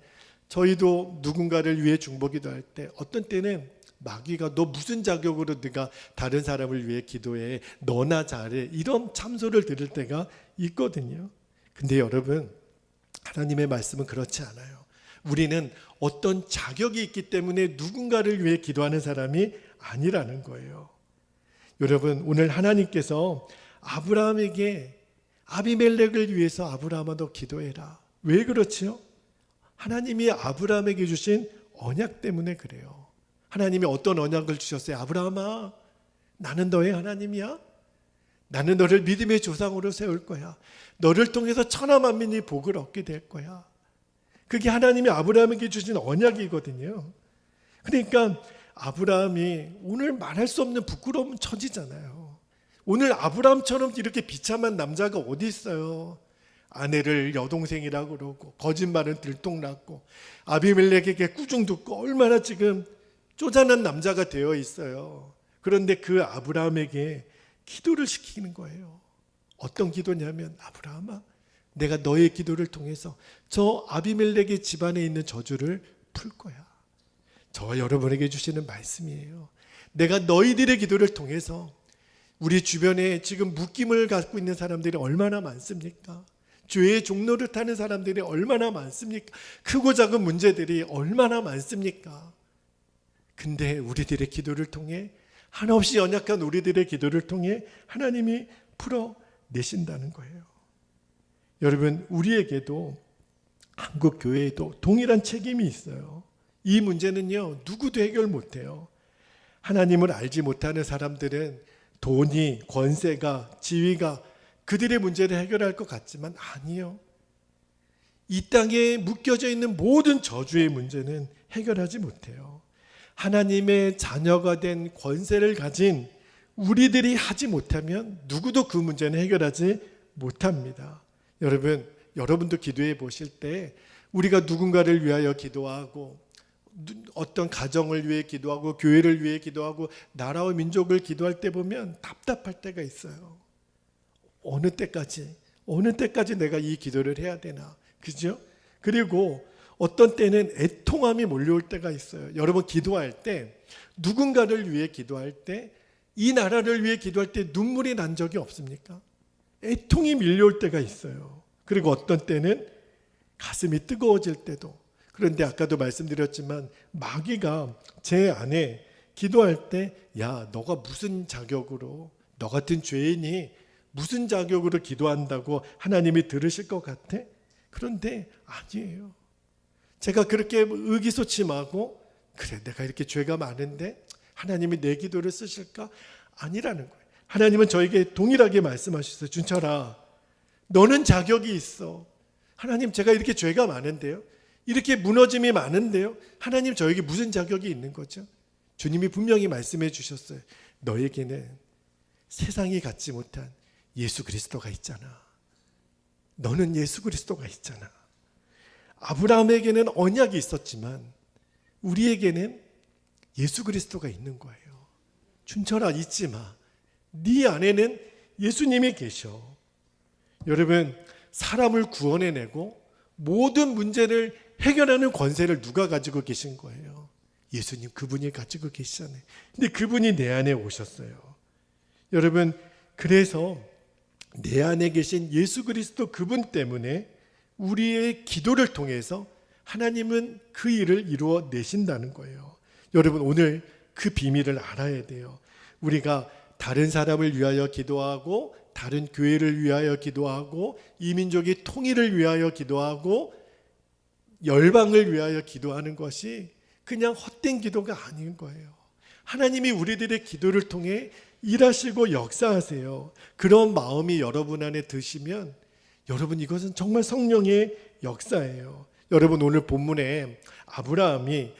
저희도 누군가를 위해 중보기도할 때 어떤 때는 마귀가 너 무슨 자격으로 네가 다른 사람을 위해 기도해 너나 잘해 이런 참소를 들을 때가 있거든요. 근데 여러분 하나님의 말씀은 그렇지 않아요. 우리는 어떤 자격이 있기 때문에 누군가를 위해 기도하는 사람이 아니라는 거예요. 여러분 오늘 하나님께서 아브라함에게 아비멜렉을 위해서 아브라함아 너 기도해라. 왜 그렇지요? 하나님이 아브라함에게 주신 언약 때문에 그래요. 하나님이 어떤 언약을 주셨어요? 아브라함아 나는 너의 하나님이야. 나는 너를 믿음의 조상으로 세울 거야. 너를 통해서 천하 만민이 복을 얻게 될 거야. 그게 하나님이 아브라함에게 주신 언약이거든요. 그러니까 아브라함이 오늘 말할 수 없는 부끄러운 처지잖아요. 오늘 아브라함처럼 이렇게 비참한 남자가 어디 있어요? 아내를 여동생이라고 그러고 거짓말은 들통났고 아비멜렉에게 꾸중 듣고 얼마나 지금 쪼잔한 남자가 되어 있어요. 그런데 그 아브라함에게 기도를 시키는 거예요. 어떤 기도냐면 아브라함아 내가 너의 기도를 통해서 저 아비멜렉의 집안에 있는 저주를 풀 거야. 저와 여러분에게 주시는 말씀이에요. 내가 너희들의 기도를 통해서 우리 주변에 지금 묶임을 갖고 있는 사람들이 얼마나 많습니까? 죄의 종로를 타는 사람들이 얼마나 많습니까? 크고 작은 문제들이 얼마나 많습니까? 근데 우리들의 기도를 통해 한없이 연약한 우리들의 기도를 통해 하나님이 풀어내신다는 거예요. 여러분 우리에게도 한국 교회에도 동일한 책임이 있어요. 이 문제는요 누구도 해결 못해요. 하나님을 알지 못하는 사람들은 돈이, 권세가, 지위가 그들의 문제를 해결할 것 같지만 아니요. 이 땅에 묶여져 있는 모든 저주의 문제는 해결하지 못해요. 하나님의 자녀가 된 권세를 가진 우리들이 하지 못하면 누구도 그 문제는 해결하지 못합니다. 여러분, 여러분도 기도해 보실 때 우리가 누군가를 위하여 기도하고 어떤 가정을 위해 기도하고 교회를 위해 기도하고 나라와 민족을 기도할 때 보면 답답할 때가 있어요. 어느 때까지 내가 이 기도를 해야 되나? 그죠? 그리고 어떤 때는 애통함이 몰려올 때가 있어요. 여러분 기도할 때 누군가를 위해 기도할 때 이 나라를 위해 기도할 때 눈물이 난 적이 없습니까? 애통이 밀려올 때가 있어요. 그리고 어떤 때는 가슴이 뜨거워질 때도. 그런데 아까도 말씀드렸지만 마귀가 제 안에 기도할 때 야 너가 무슨 자격으로 너 같은 죄인이 무슨 자격으로 기도한다고 하나님이 들으실 것 같아? 그런데 아니에요. 제가 그렇게 의기소침하고 그래 내가 이렇게 죄가 많은데 하나님이 내 기도를 쓰실까? 아니라는 거예요. 하나님은 저에게 동일하게 말씀하셨어요. 준철아, 너는 자격이 있어. 하나님, 제가 이렇게 죄가 많은데요, 이렇게 무너짐이 많은데요, 하나님 저에게 무슨 자격이 있는 거죠? 주님이 분명히 말씀해 주셨어요. 너에게는 세상이 갖지 못한 예수 그리스도가 있잖아. 너는 예수 그리스도가 있잖아. 아브라함에게는 언약이 있었지만 우리에게는 예수 그리스도가 있는 거예요. 준철아, 잊지 마. 네 안에는 예수님이 계셔. 여러분, 사람을 구원해내고 모든 문제를 해결하는 권세를 누가 가지고 계신 거예요? 예수님, 그분이 가지고 계시잖아요. 근데 그분이 내 안에 오셨어요. 여러분, 그래서 내 안에 계신 예수 그리스도 그분 때문에 우리의 기도를 통해서 하나님은 그 일을 이루어 내신다는 거예요. 여러분, 오늘 그 비밀을 알아야 돼요. 우리가 다른 사람을 위하여 기도하고, 다른 교회를 위하여 기도하고, 이민족의 통일을 위하여 기도하고, 열방을 위하여 기도하는 것이 그냥 헛된 기도가 아닌 거예요. 하나님이 우리들의 기도를 통해 일하시고 역사하세요. 그런 마음이 여러분 안에 드시면, 여러분, 이것은 정말 성령의 역사예요. 여러분, 오늘 본문에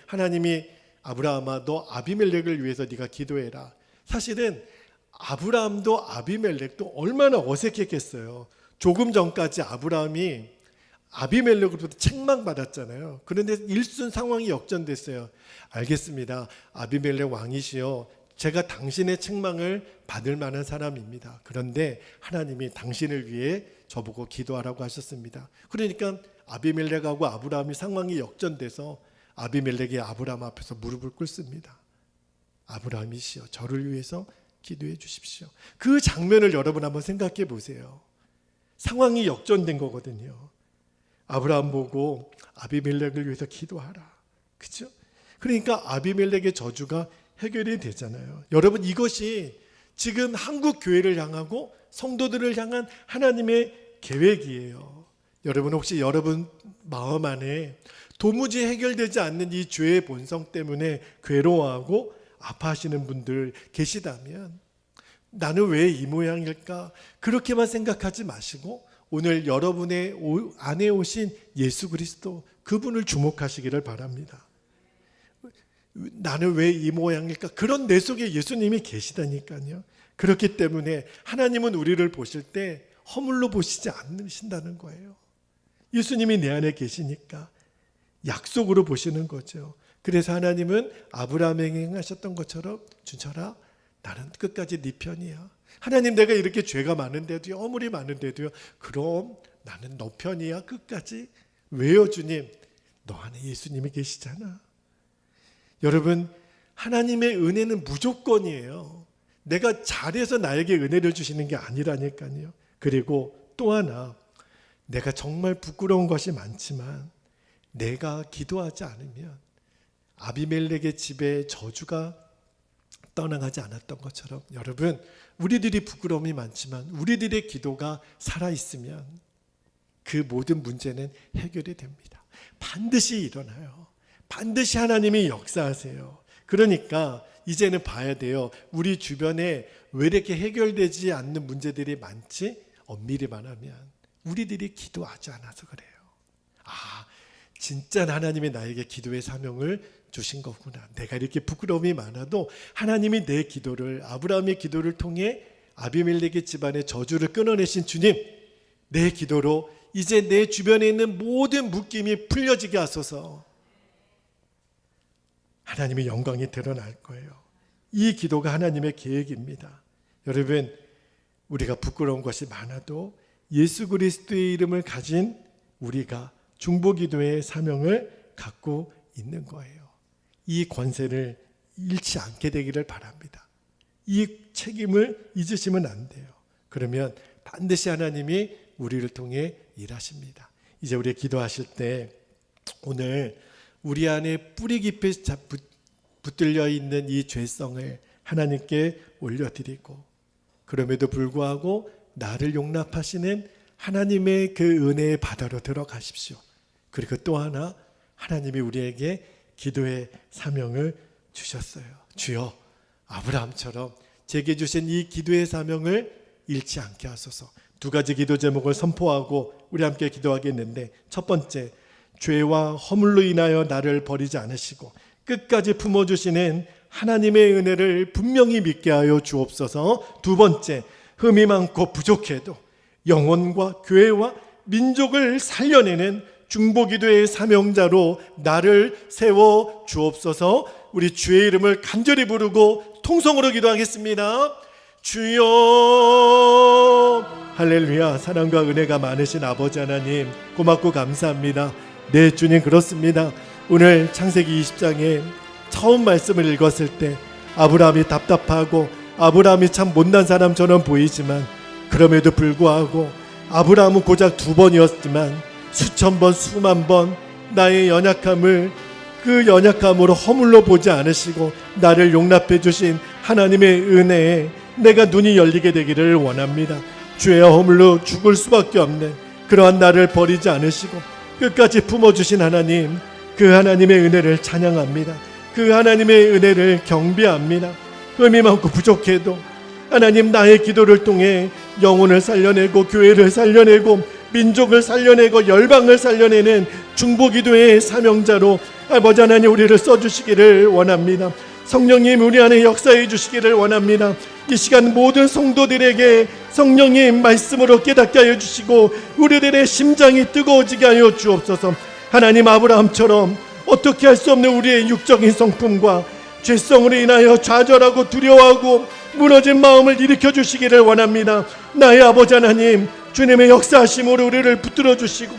하나님이 아브라함아, 너 아비멜렉을 위해서 네가 기도해라. 사실은 아브라함도 아비멜렉도 얼마나 어색했겠어요. 조금 전까지 아브라함이 아비멜렉으로부터 책망받았잖아요. 그런데 일순 상황이 역전됐어요. 알겠습니다. 아비멜렉 왕이시여, 제가 당신의 책망을 받을 만한 사람입니다. 그런데 하나님이 당신을 위해 저보고 기도하라고 하셨습니다. 그러니까 아비멜렉하고 아브라함이 상황이 역전돼서 아비멜렉이 아브라함 앞에서 무릎을 꿇습니다. 아브라함이시여, 저를 위해서 기도해 주십시오. 그 장면을 여러분 한번 생각해 보세요. 상황이 역전된 거거든요. 아브라함 보고 아비멜렉을 위해서 기도하라. 그렇죠? 그러니까 아비멜렉의 저주가 해결이 되잖아요. 여러분, 이것이 지금 한국 교회를 향하고 성도들을 향한 하나님의 계획이에요. 여러분, 혹시 여러분 마음 안에 도무지 해결되지 않는 이 죄의 본성 때문에 괴로워하고 아파하시는 분들 계시다면, 나는 왜 이 모양일까? 그렇게만 생각하지 마시고 오늘 여러분의 안에 오신 예수 그리스도, 그분을 주목하시기를 바랍니다. 나는 왜 이 모양일까? 그런 내 속에 예수님이 계시다니까요. 그렇기 때문에 하나님은 우리를 보실 때 허물로 보시지 않으신다는 거예요. 예수님이 내 안에 계시니까 약속으로 보시는 거죠. 그래서 하나님은 아브라함에게 행하셨던 것처럼, 준철아, 나는 끝까지 네 편이야. 하나님, 내가 이렇게 죄가 많은데도요, 허물이 많은데도요, 그럼 나는 너 편이야. 끝까지. 왜요, 주님? 너 안에 예수님이 계시잖아. 여러분, 하나님의 은혜는 무조건이에요. 내가 잘해서 나에게 은혜를 주시는 게 아니라니까요. 그리고 또 하나, 내가 정말 부끄러운 것이 많지만 내가 기도하지 않으면 아비멜렉의 집에 저주가 떠나가지 않았던 것처럼, 여러분, 우리들이 부끄러움이 많지만 우리들의 기도가 살아있으면 그 모든 문제는 해결이 됩니다. 반드시 일어나요. 반드시 하나님이 역사하세요. 그러니까 이제는 봐야 돼요. 우리 주변에 왜 이렇게 해결되지 않는 문제들이 많지? 엄밀히 말하면 우리들이 기도하지 않아서 그래요. 진짜 하나님이 나에게 기도의 사명을 주신 거구나. 내가 이렇게 부끄러움이 많아도 하나님이 내 기도를, 아브라함의 기도를 통해 아비멜렉의 집안의 저주를 끊어내신 주님, 내 기도로 이제 내 주변에 있는 모든 묶임이 풀려지게 하소서. 하나님의 영광이 드러날 거예요. 이 기도가 하나님의 계획입니다. 여러분, 우리가 부끄러운 것이 많아도 예수 그리스도의 이름을 가진 우리가 중보기도의 사명을 갖고 있는 거예요. 이 권세를 잃지 않게 되기를 바랍니다. 이 책임을 잊으시면 안 돼요. 그러면 반드시 하나님이 우리를 통해 일하십니다. 이제 우리 기도하실 때 오늘 우리 안에 뿌리 깊이 붙들려 있는 이 죄성을 하나님께 올려드리고, 그럼에도 불구하고 나를 용납하시는 하나님의 그 은혜의 바다로 들어가십시오. 그리고 또 하나, 하나님이 우리에게 기도의 사명을 주셨어요. 주여, 아브라함처럼 제게 주신 이 기도의 사명을 잃지 않게 하소서. 두 가지 기도 제목을 선포하고 우리 함께 기도하겠는데, 첫 번째, 죄와 허물로 인하여 나를 버리지 않으시고 끝까지 품어주시는 하나님의 은혜를 분명히 믿게 하여 주옵소서. 두 번째, 흠이 많고 부족해도 영혼과 교회와 민족을 살려내는 중보기도의 사명자로 나를 세워 주옵소서. 우리 주의 이름을 간절히 부르고 통성으로 기도하겠습니다. 주여. 할렐루야. 사랑과 은혜가 많으신 아버지 하나님, 고맙고 감사합니다. 네, 주님, 그렇습니다. 오늘 창세기 20장에 처음 말씀을 읽었을 때 아브라함이 답답하고 아브라함이 참 못난 사람처럼 보이지만, 그럼에도 불구하고 아브라함은 고작 2번이었지만 수천 번, 수만 번 나의 연약함을 그 연약함으로 허물로 보지 않으시고 나를 용납해 주신 하나님의 은혜에 내가 눈이 열리게 되기를 원합니다. 죄와 허물로 죽을 수밖에 없는 그러한 나를 버리지 않으시고 끝까지 품어주신 하나님, 그 하나님의 은혜를 찬양합니다. 그 하나님의 은혜를 경배합니다. 흠이 많고 부족해도 하나님, 나의 기도를 통해 영혼을 살려내고 교회를 살려내고 민족을 살려내고 열방을 살려내는 중보기도의 사명자로 아버지 하나님 우리를 써주시기를 원합니다. 성령님, 우리 안에 역사해 주시기를 원합니다. 이 시간 모든 성도들에게 성령님 말씀으로 깨닫게 하여 주시고 우리들의 심장이 뜨거워지게 하여 주옵소서. 하나님, 아브라함처럼 어떻게 할 수 없는 우리의 육적인 성품과 죄성으로 인하여 좌절하고 두려워하고 무너진 마음을 일으켜 주시기를 원합니다. 나의 아버지 하나님, 주님의 역사하심으로 우리를 붙들어 주시고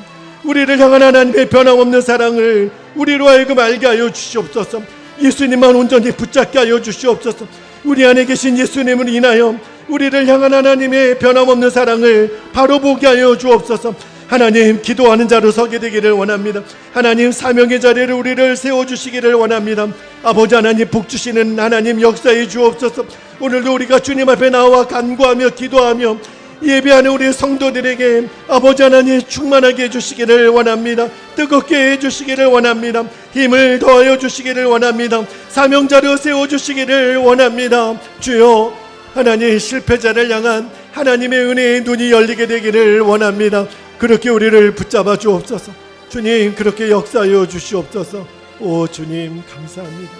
우리를 향한 하나님의 변함없는 사랑을 우리로 하여금 알게 하여 주시옵소서. 예수님만 온전히 붙잡게 하여 주시옵소서. 우리 안에 계신 예수님을 인하여 우리를 향한 하나님의 변함없는 사랑을 바로 보게 하여 주옵소서. 하나님, 기도하는 자로 서게 되기를 원합니다. 하나님, 사명의 자리를 우리를 세워주시기를 원합니다. 아버지 하나님, 복 주시는 하나님 역사해 주옵소서. 오늘도 우리가 주님 앞에 나와 간구하며 기도하며 예배하는 우리 성도들에게 아버지 하나님 충만하게 해주시기를 원합니다. 뜨겁게 해주시기를 원합니다. 힘을 더하여 주시기를 원합니다. 사명자로 세워주시기를 원합니다. 주여, 하나님, 실패자를 향한 하나님의 은혜의 눈이 열리게 되기를 원합니다. 그렇게 우리를 붙잡아 주옵소서. 주님, 그렇게 역사하여 주시옵소서. 오 주님, 감사합니다.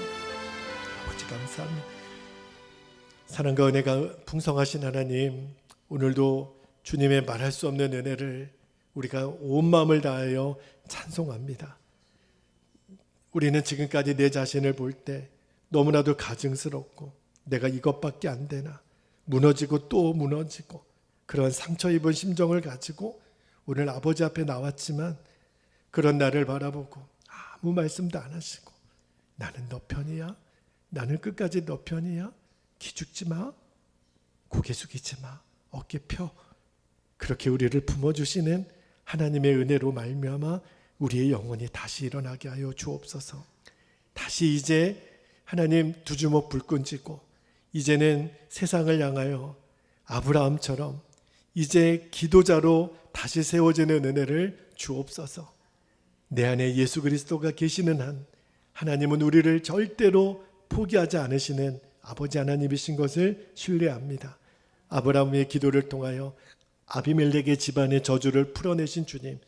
아버지, 감사합니다. 사랑과 은혜가 풍성하신 하나님, 오늘도 주님의 말할 수 없는 은혜를 우리가 온 마음을 다하여 찬송합니다. 우리는 지금까지 내 자신을 볼 때 너무나도 가증스럽고 내가 이것밖에 안 되나, 무너지고 또 무너지고 그런 상처 입은 심정을 가지고 오늘 아버지 앞에 나왔지만, 그런 나를 바라보고 아무 말씀도 안 하시고 나는 너 편이야, 나는 끝까지 너 편이야, 기죽지 마, 고개 숙이지 마, 어깨 펴, 그렇게 우리를 품어주시는 하나님의 은혜로 말미암아 우리의 영혼이 다시 일어나게 하여 주옵소서. 다시 이제 하나님 두 주먹 불끈 쥐고 이제는 세상을 향하여 아브라함처럼 이제 기도자로 다시 세워지는 은혜를 주옵소서. 내 안에 예수 그리스도가 계시는 한 하나님은 우리를 절대로 포기하지 않으시는 아버지 하나님이신 것을 신뢰합니다. 아브라함의 기도를 통하여 아비멜렉의 집안의 저주를 풀어내신 주님,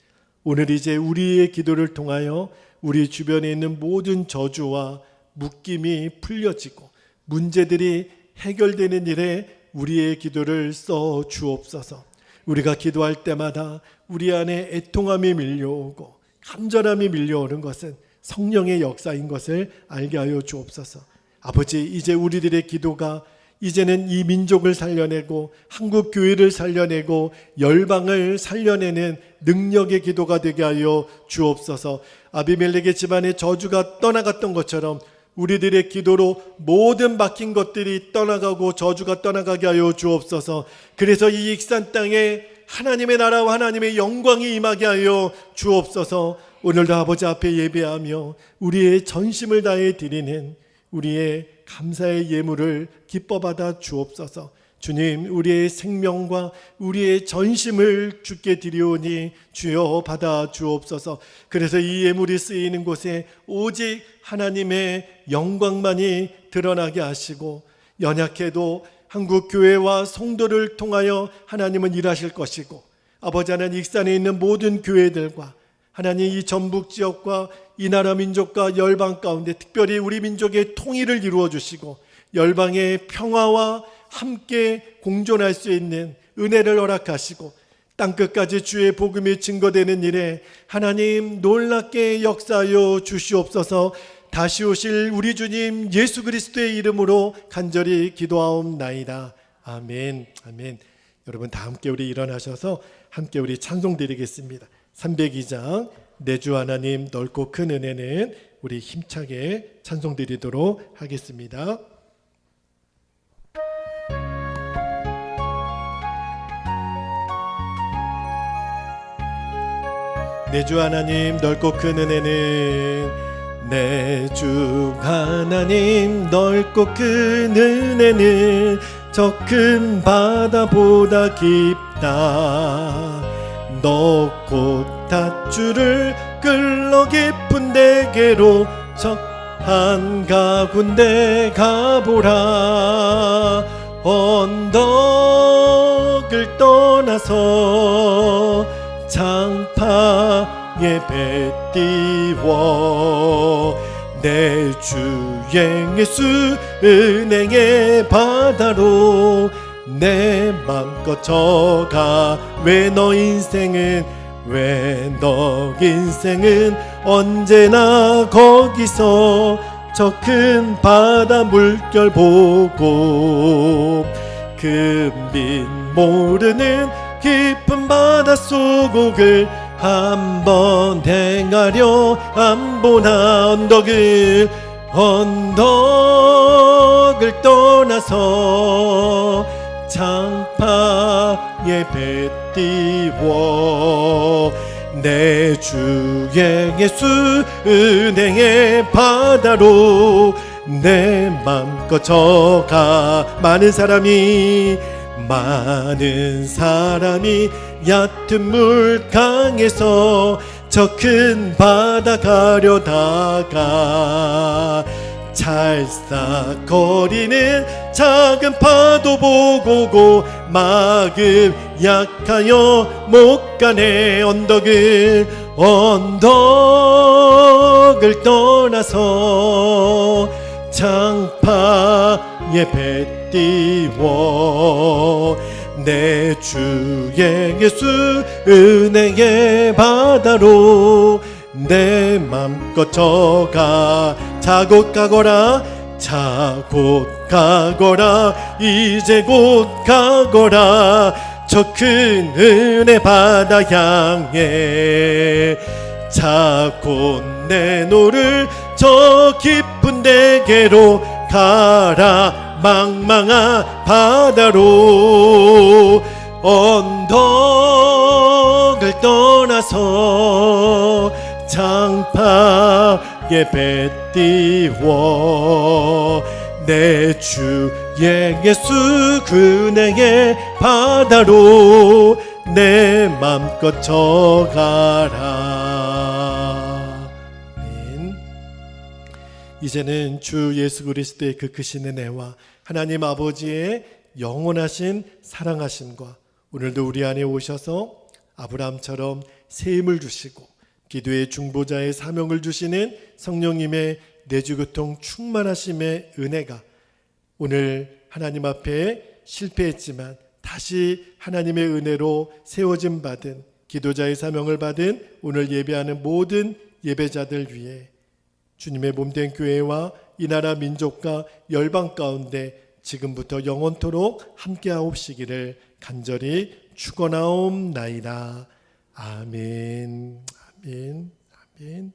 오늘 이제 우리의 기도를 통하여 우리 주변에 있는 모든 저주와 묶임이 풀려지고 문제들이 해결되는 일에 우리의 기도를 써 주옵소서. 우리가 기도할 때마다 우리 안에 애통함이 밀려오고 간절함이 밀려오는 것은 성령의 역사인 것을 알게 하여 주옵소서. 아버지, 이제 우리들의 기도가 이제는 이 민족을 살려내고 한국 교회를 살려내고 열방을 살려내는 능력의 기도가 되게 하여 주옵소서. 아비멜렉의 집안의 저주가 떠나갔던 것처럼 우리들의 기도로 모든 막힌 것들이 떠나가고 저주가 떠나가게 하여 주옵소서. 그래서 이 익산 땅에 하나님의 나라와 하나님의 영광이 임하게 하여 주옵소서. 오늘도 아버지 앞에 예배하며 우리의 전심을 다해 드리는 우리의 감사의 예물을 기뻐 받아 주옵소서. 주님, 우리의 생명과 우리의 전심을 주께 드리오니 주여 받아 주옵소서. 그래서 이 예물이 쓰이는 곳에 오직 하나님의 영광만이 드러나게 하시고 연약해도 한국 교회와 성도를 통하여 하나님은 일하실 것이고, 아버지 하나님, 익산에 있는 모든 교회들과 하나님 이 전북 지역과 이 나라 민족과 열방 가운데 특별히 우리 민족의 통일을 이루어 주시고 열방의 평화와 함께 공존할 수 있는 은혜를 허락하시고 땅끝까지 주의 복음이 증거되는 일에 하나님 놀랍게 역사하여 주시옵소서. 다시 오실 우리 주님 예수 그리스도의 이름으로 간절히 기도하옵나이다. 아멘. 아멘. 여러분 다 함께 우리 일어나셔서 함께 우리 찬송 드리겠습니다. 302장 내 주 하나님 넓고 큰 은혜는 우리 힘차게 찬송 드리도록 하겠습니다. 내 주 하나님 넓고 큰 은혜는, 내 주 하나님 넓고 큰 은혜는 저 큰 바다보다 깊다. 넓고 닷줄을 끌러 깊은 데게로 저 한가군데 가보라. 언덕을 떠나서 장파에 배 띄워 내 주 예수 은행의 바다로 내 맘껏 저가. 왜 너 인생은 언제나 거기서 저 큰 바다 물결 보고 금빛 모르는 깊은 바닷속을 한번 행하려 안 보나. 언덕을 떠나서 장파에 배 띄워 내 주의 예수 은행의 바다로 내 맘껏 저가. 많은 사람이 얕은 물강에서 저 큰 바다 가려다가 찰싹거리는 작은 파도 보고 마음 약하여 못 가네. 언덕을 떠나서 장파에 배 띄워 내 주의 예수 은혜의 바다로 내 맘껏 저가. 자 곧 가거라. 이제 곧 가거라. 저 큰 은혜 바다 향해 자 곧 내노를 저 깊은 데게로 가라. 망망한 바다로 언덕을 떠나서 장파에 배 띄워 내 주의 예수 은혜의 바다로 내 맘껏 저가라. 아멘. 이제는 주 예수 그리스도의 그 크신 은혜와 하나님 아버지의 영원하신 사랑하심과 오늘도 우리 안에 오셔서 아브라함처럼 새 힘을 주시고 기도의 중보자의 사명을 주시는 성령님의 내주교통 충만하심의 은혜가 오늘 하나님 앞에 실패했지만 다시 하나님의 은혜로 세워짐 받은 기도자의 사명을 받은 오늘 예배하는 모든 예배자들 위해 주님의 몸된 교회와 이 나라 민족과 열방 가운데 지금부터 영원토록 함께하옵시기를 간절히 축원하옵나이다. 아멘. 아멘. 아멘.